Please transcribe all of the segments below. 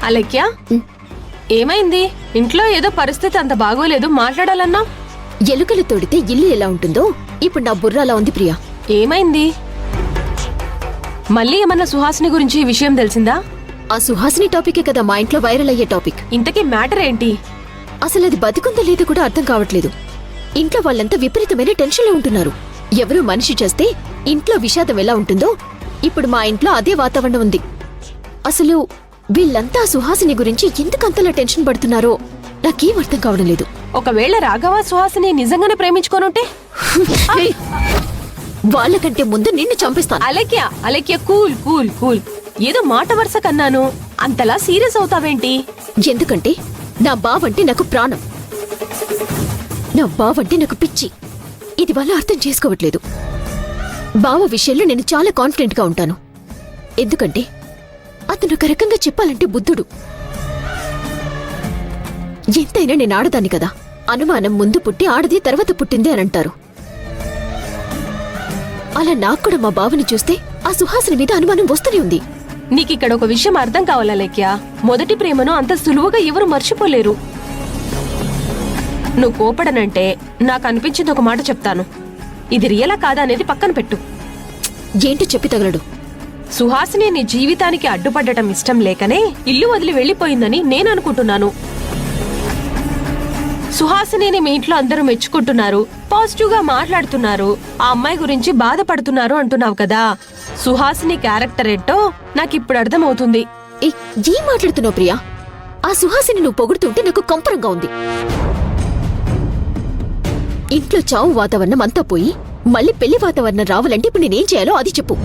అలెక్య, ఏమైంది? ఇంట్లో ఏదో పరిస్థితి అంత బాగోలేదు, మాట్లాడాలన్నా? ఎలుకలు తోడితే ఇల్లు ఎలా ఉంటుందో ఇప్పుడు నా బుర్ర అలా ఉంది ప్రియా. ఏమైంది? మళ్ళీ ఏమన్నా సుహాసిని గురించి ఈ విషయం తెలిసిందా? ఆ సుహాసిని టాపికే కదా మా ఇంట్లో వైరల్ అయ్యే టాపిక్. ఇంతకీ మ్యాటర్ ఏంటి? అసలు అది బతుకుందో లేదో కూడా అర్థం కావట్లేదు. ఇంట్లో వాళ్ళంతా విపరీతమైన టెన్షన్లో ఉంటున్నారు. ఎవరో మనిషి చేస్తే ఇంట్లో విషాదం ఎలా ఉంటుందో ఇప్పుడు మా ఇంట్లో అదే వాతావరణం ఉంది. అసలు వీళ్ళంతా సుహాసిని గురించి ఎందుకంతలా టెన్షన్ పడుతున్నారో నాకేం అర్థం కావడం లేదు. ఒకవేళ రాఘవ సుహాసిని నిజంగానే ప్రేమించుకోనుంటే? వాళ్ళకంటే ముందు నిన్ను చంపిస్తాను. Alekhya cool cool cool. ఏదో మాట వరుస కన్నాను, అంతలా సీరియస్ అవుతావేంటి? ఎందుకంటే నా బావంటే నాకు ప్రాణం, నా బావంటే నాకు పిచ్చి. ఇది వల్ల అర్థం చేసుకోవట్లేదు. బావ విషయంలో నేను చాలా కాన్ఫిడెంట్ గా ఉంటాను. ఎందుకంటే అతను ఒక రకంగా చెప్పాలంటే బుద్ధుడు. ఎంతైనా నేను ఆడదాన్ని కదా. అనుమానం ముందు పుట్టి ఆడది తర్వాత పుట్టింది అని అంటారు. అలా నాకు కూడా మా బావని చూస్తే ఆ సుహాసిని మీద అనుమానం వస్తూనే ఉంది. నీకిక్కడ ఒక విషయం అర్థం కావాలా అలెక్య? మొదటి ప్రేమను అంత సులువుగా ఎవరు మర్చిపోలేరు. నువ్వు కోపడనంటే నాకు అనిపించింది ఒక మాట చెప్తాను. ఇది రియలా కాదా అనేది పక్కన పెట్టు. ఏంటో చెప్పి తగలడు. సుహాసిని నీ జీవితానికి అడ్డుపడ్డటం ఇష్టం లేకనే ఇల్లు వదిలి వెళ్లిపోయిందని నేను అనుకుంటున్నాను. సుహాసిని మీ ఇంట్లో అందరూ మెచ్చుకుంటున్నారు, పాజిటివ్ గా మాట్లాడుతున్నారు, ఆ అమ్మాయి గురించి బాధపడుతున్నారు అంటున్నావు కదా. సుహాసిని క్యారెక్టర్ ఏంటో నాకిప్పుడు అర్థమవుతుంది. ఏం మాట్లాడుతున్నావు ప్రియా? ఆ సుహాసిని నువ్వు పొగుడుతుంటే నాకు కంపరంగా ఉంది. ఇంట్లో చావు వాతావరణం అంతా పోయి మళ్ళీ పెళ్లి వాతావరణం రావాలంటే ఇప్పుడు నేనేం చేయాలో అది చెప్పు.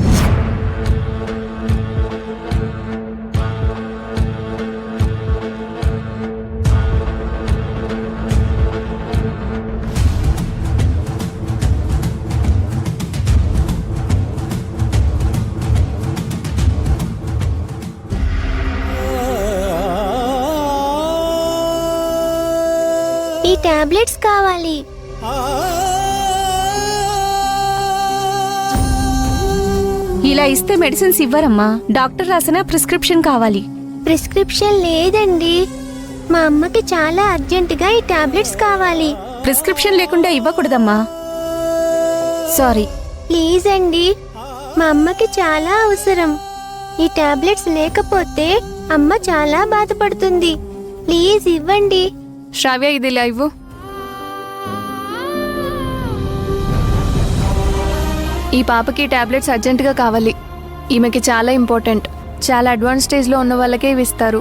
ఈ టాబ్లెట్స్ కావాలి. ఇలా ఇస్తే మెడిసిన్స్ ఇవ్వరమ్మా. డాక్టర్ రాసిన ప్రిస్క్రిప్షన్ కావాలి. ప్రిస్క్రిప్షన్ లేదండి. మా అమ్మకి చాలా అర్జెంటుగా ఈ టాబ్లెట్స్ కావాలి. ప్రిస్క్రిప్షన్ లేకుండా ఇవ్వకూడదమ్మా. సారీ. ప్లీజ్ అండి, మా అమ్మకి చాలా అవసరం. ఈ టాబ్లెట్స్ లేకపోతే అమ్మ చాలా బాధపడుతుంది. ప్లీజ్ ఇవ్వండి. శ్రావ్య, ఇది ఇలా ఇవ్వు. ఈ పాపకి టాబ్లెట్స్ అర్జెంటుగా కావాలి. ఈమెకి చాలా ఇంపార్టెంట్. చాలా అడ్వాన్స్ స్టేజ్లో ఉన్న వాళ్ళకే ఇవి ఇస్తారు.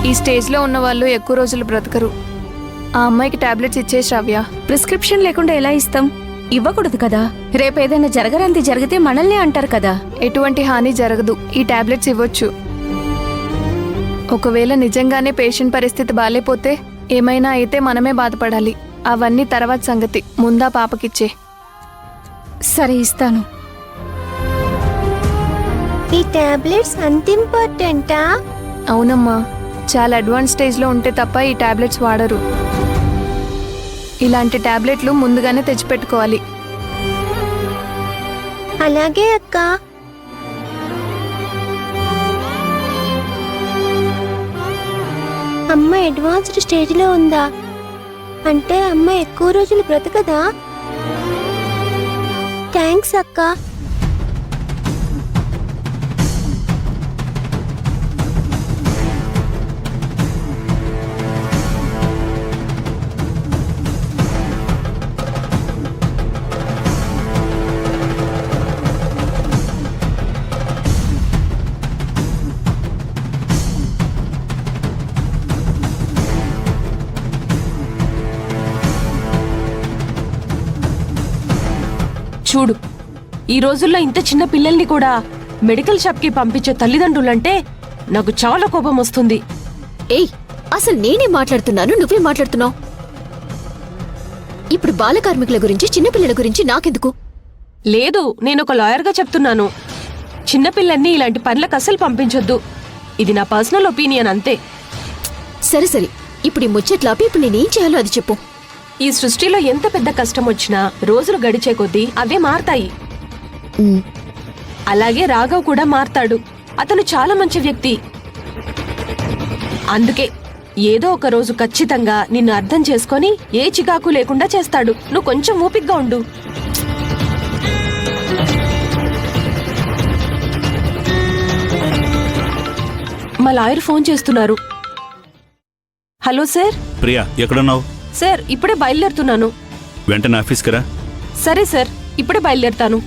ఈ స్టేజ్లో ఉన్న వాళ్ళు ఎక్కువ రోజులు బ్రతకరు. ఆ అమ్మాయికి టాబ్లెట్స్ ఇచ్చే శ్రావ్య. ప్రిస్క్రిప్షన్ లేకుండా ఎలా ఇస్తాం? ఇవ్వకూడదు కదా. రేపు ఏదైనా జరగరాంది జరిగితే మనల్ని అంటారు కదా. ఎటువంటి హాని జరగదు. ఈ టాబ్లెట్స్ ఇవ్వచ్చు. ఒకవేళ నిజంగానే పేషెంట్ పరిస్థితి బాలేపోతే ఏమైనా అయితే మనమే బాధపడాలి. అవన్నీ తర్వాత సంగతి. ముందా పాపకిచ్చే. సరే, ఇస్తాను. ఈ టాబ్లెట్స్ అంత ఇంపార్టెంటా? అవునమ్మా, చాలా అడ్వాన్స్ స్టేజ్లో ఉంటే తప్ప ఈ టాబ్లెట్స్ వాడరు. ఇలాంటి టాబ్లెట్లు ముందుగానే తెచ్చిపెట్టుకోవాలి. అలాగే అక్క. అమ్మ అడ్వాన్స్డ్ స్టేజ్లో ఉందా? అంటే అమ్మ ఎక్కువ రోజులు బ్రతకదా? థ్యాంక్స్ అక్క. చూడు, ఈ రోజుల్లో ఇంత చిన్న పిల్లల్ని కూడా మెడికల్ షాప్ కి పంపించే తల్లిదండ్రులంటే నాకు చాలా కోపం వస్తుంది. ఏయ్, అసలు నేనే మాట్లాడుతున్నాను, నువ్వే మాట్లాడుతున్నావు. ఇప్పుడు బాల కార్మికుల గురించి చిన్నపిల్లల గురించి నాకెందుకు? లేదు, నేను ఒక లాయర్గా చెప్తున్నాను. చిన్నపిల్లల్ని ఇలాంటి పనులకు అస్సలు పంపించొద్దు. ఇది నా పర్సనల్ ఒపీనియన్ అంతే. సరే సరే, ఇప్పుడు ఈ ముచ్చట్లాపి ఇప్పుడు నేనేం చేయాలో అది చెప్పు. ఈ సృష్టిలో ఎంత పెద్ద కష్టం వచ్చినా రోజులు గడిచే కొద్దీ అవే మారతాయి. అలాగే రాఘవ్ కూడా మారతాడు. అతను చాలా మంచి వ్యక్తి. అందుకే ఏదో ఒక రోజు ఖచ్చితంగా నిన్ను అర్థం చేసుకొని ఏ చికాకు లేకుండా చేస్తాడు. నువ్వు కొంచెం ఊపిగ్గా ఉండు. మా లాయర్ ఫోన్ చేస్తున్నారు. Hello sir. ప్రియా ఎక్కడున్నావు? సార్ ఇప్పుడే బయలుదేరుతున్నాను. వెంటనే ఆఫీస్కి రా. సరే సార్, ఇప్పుడే బయలుదేరుతాను.